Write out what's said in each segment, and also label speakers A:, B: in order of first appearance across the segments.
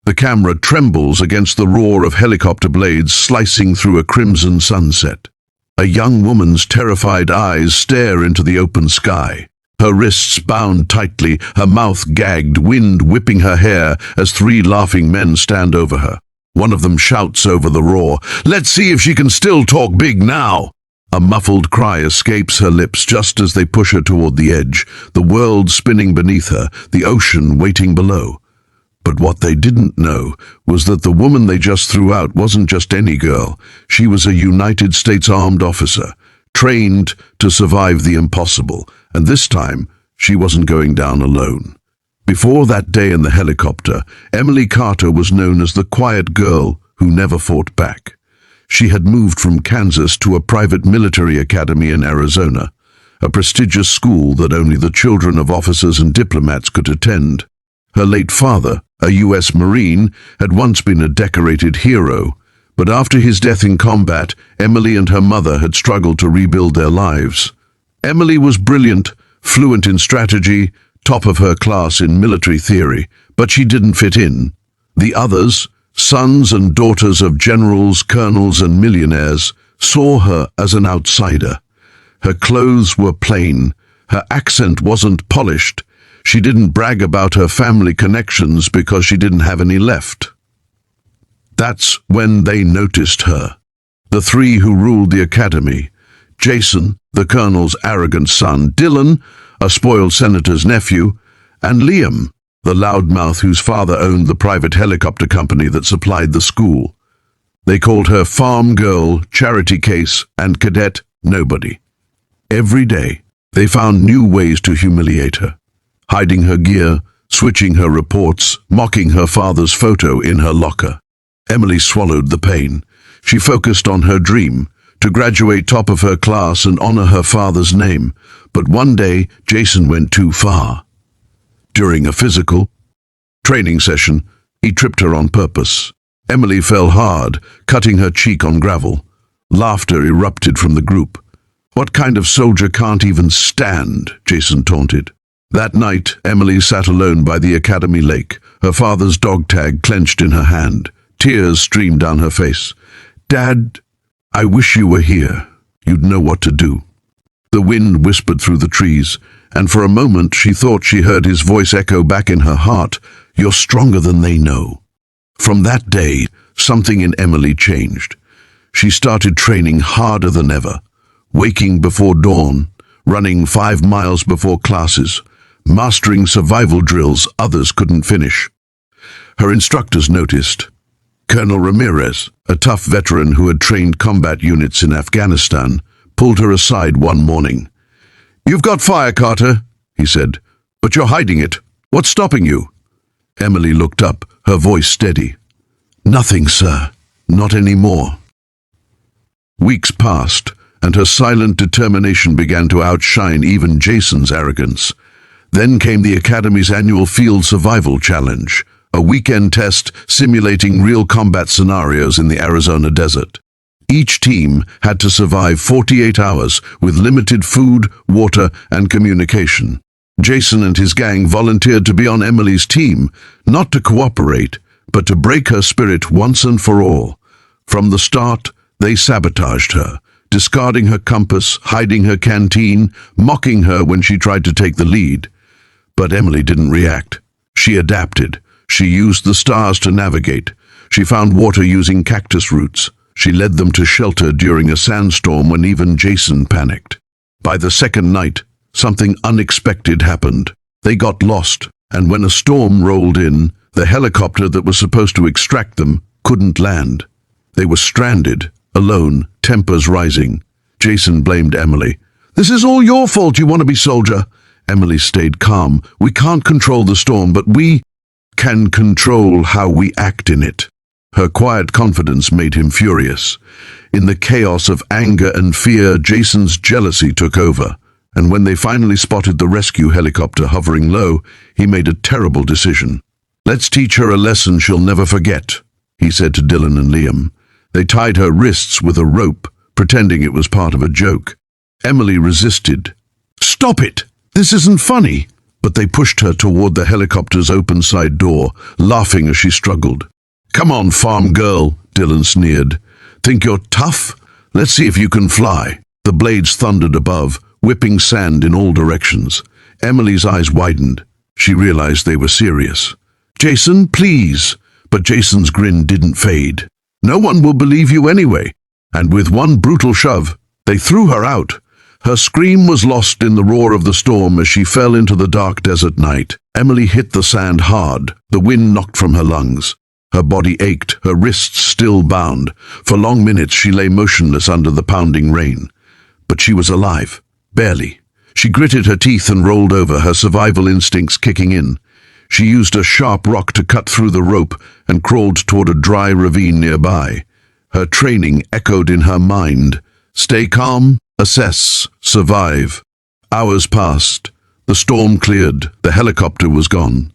A: The camera trembles against the roar of helicopter blades slicing through a crimson sunset. A young woman's terrified eyes stare into the open sky. Her wrists bound tightly, her mouth gagged, wind whipping her hair as three laughing men stand over her. One of them shouts over the roar, "Let's see if she can still talk big now!" A muffled cry escapes her lips just as they push her toward the edge, the world spinning beneath her, the ocean waiting below. But what they didn't know was that the woman they just threw out wasn't just any girl. She was a United States armed officer, trained to survive the impossible, and this time she wasn't going down alone. Before that day in the helicopter, Emily Carter was known as the quiet girl who never fought back. She had moved from Kansas to a private military academy in Arizona, a prestigious school that only the children of officers and diplomats could attend. Her late father, a U.S. Marine, had once been a decorated hero, but after his death in combat, Emily and her mother had struggled to rebuild their lives. Emily was brilliant, fluent in strategy, top of her class in military theory, but she didn't fit in. The others, sons and daughters of generals, colonels, and millionaires, saw her as an outsider. Her clothes were plain, her accent wasn't polished. She didn't brag about her family connections because she didn't have any left. That's when they noticed her. The three who ruled the academy: Jason, the colonel's arrogant son; Dylan, a spoiled senator's nephew; and Liam, the loudmouth whose father owned the private helicopter company that supplied the school. They called her Farm Girl, Charity Case, and Cadet Nobody. Every day, they found new ways to humiliate her, hiding her gear, switching her reports, mocking her father's photo in her locker. Emily swallowed the pain. She focused on her dream, to graduate top of her class and honor her father's name. But one day, Jason went too far. During a physical training session, he tripped her on purpose. Emily fell hard, cutting her cheek on gravel. Laughter erupted from the group. "What kind of soldier can't even stand?" Jason taunted. That night, Emily sat alone by the academy lake, her father's dog tag clenched in her hand. Tears streamed down her face. "Dad, I wish you were here. You'd know what to do." The wind whispered through the trees, and for a moment she thought she heard his voice echo back in her heart, "You're stronger than they know." From that day, something in Emily changed. She started training harder than ever, waking before dawn, running 5 miles before classes, mastering survival drills others couldn't finish. Her instructors noticed. Colonel Ramirez, a tough veteran who had trained combat units in Afghanistan, pulled her aside one morning. "You've got fire, Carter," he said, "but you're hiding it. What's stopping you?" Emily looked up, her voice steady. "Nothing, sir. Not anymore." Weeks passed, and her silent determination began to outshine even Jason's arrogance. Then came the Academy's annual Field Survival Challenge, a weekend test simulating real combat scenarios in the Arizona desert. Each team had to survive 48 hours with limited food, water, and communication. Jason and his gang volunteered to be on Emily's team, not to cooperate, but to break her spirit once and for all. From the start, they sabotaged her, discarding her compass, hiding her canteen, mocking her when she tried to take the lead. But Emily didn't react. She adapted. She used the stars to navigate. She found water using cactus roots. She led them to shelter during a sandstorm when even Jason panicked. By the second night, something unexpected happened. They got lost, and when a storm rolled in, the helicopter that was supposed to extract them couldn't land. They were stranded, alone, tempers rising. Jason blamed Emily. "This is all your fault, you wannabe soldier." Emily stayed calm. "We can't control the storm, but we can control how we act in it." Her quiet confidence made him furious. In the chaos of anger and fear, Jason's jealousy took over, and when they finally spotted the rescue helicopter hovering low, he made a terrible decision. "Let's teach her a lesson she'll never forget," he said to Dylan and Liam. They tied her wrists with a rope, pretending it was part of a joke. Emily resisted. "Stop it! This isn't funny!" but they pushed her toward the helicopter's open side door, laughing as she struggled. "Come on, farm girl," Dylan sneered. "Think you're tough? Let's see if you can fly." The blades thundered above, whipping sand in all directions. Emily's eyes widened. She realized they were serious. "Jason, please." But Jason's grin didn't fade. "No one will believe you anyway." And with one brutal shove, they threw her out. Her scream was lost in the roar of the storm as she fell into the dark desert night. Emily hit the sand hard, the wind knocked from her lungs. Her body ached, her wrists still bound. For long minutes she lay motionless under the pounding rain. But she was alive, barely. She gritted her teeth and rolled over, her survival instincts kicking in. She used a sharp rock to cut through the rope and crawled toward a dry ravine nearby. Her training echoed in her mind. Stay calm, assess, survive. Hours passed. The storm cleared. The helicopter was gone.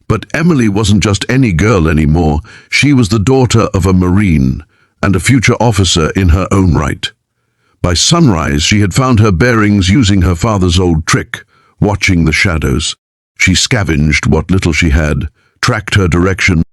A: But Emily wasn't just any girl anymore. She was the daughter of a Marine and a future officer in her own right. By sunrise, she had found her bearings using her father's old trick, watching the shadows. She scavenged what little she had, tracked her direction,